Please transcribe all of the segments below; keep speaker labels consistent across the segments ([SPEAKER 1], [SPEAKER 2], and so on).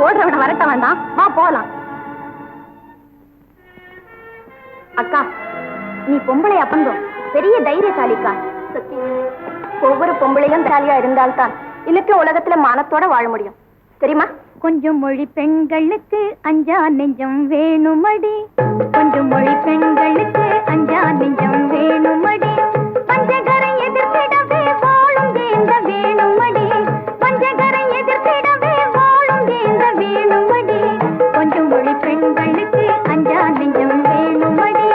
[SPEAKER 1] ஓடுறவன வரட்ட வேண்டாம், வா போலாம். அக்கா, நீ பொம்பளை அப்பந்தோம் பெரிய தைரியசாலிக்கா. ஒவ்வொரு பொம்பளையும் தைரியா இருந்தால்தான் இன்னைக்கு உலகத்துல மானத்தோட வாழ முடியும், தெரியுமா? கொஞ்சம் மொழி பெண்களுக்கு அஞ்சா நெஞ்சம் வேணுமடி, கொஞ்சம் மொழி பெண்களுக்கு அஞ்சா நெஞ்சம் வேணுமடி, பஞ்சகரை எதிர்த்திடவே வாழும் ஏந்த வேணுமடி, பஞ்சகரை எதிர்த்திடவே வாழும் ஏந்த வேணுமடி, கொஞ்சம் மொழி பெண்களுக்கு அஞ்சா நெஞ்சம் வேணுமடி.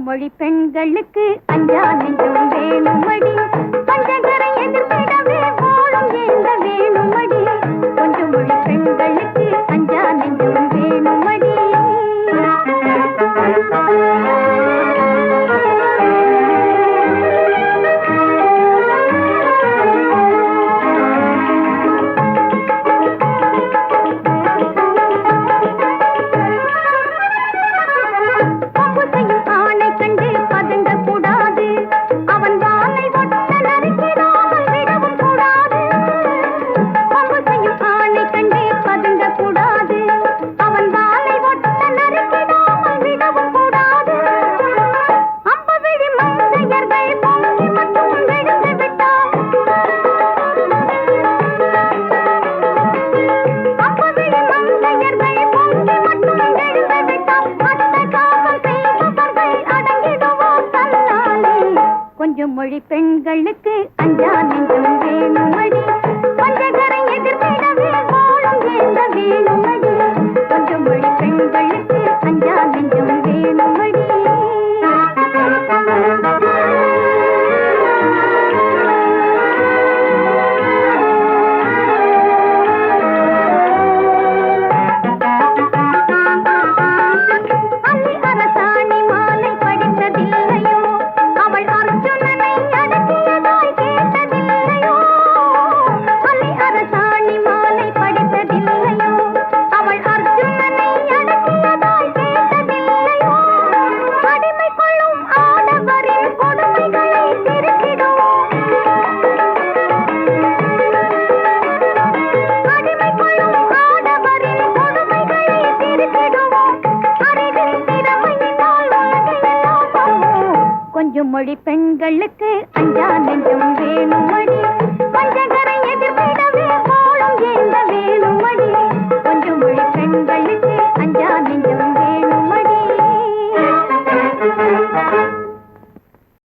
[SPEAKER 1] மொழி பெண்களுக்கு அஞ்சா நெஞ்சம் வேணுமடி, பஞ்சகரை எதிர்த்திடவே வாழும் ஏந்த வேணுமடி, கொஞ்சம் மொழி பெண்களுக்கு அஞ்சா நெஞ்சம் வேணுமடி. மொழி பெண்களுக்கு அஞ்சா நெஞ்சம் வேணுமடி, பஞ்சகரை எதிர்த்திடவே வாழும் ஏந்த வேணுமடி, கொஞ்சம் மொழி பெண்களுக்கு அஞ்சா நெஞ்சம் வேணுமடி. மொழி பெண்களுக்கு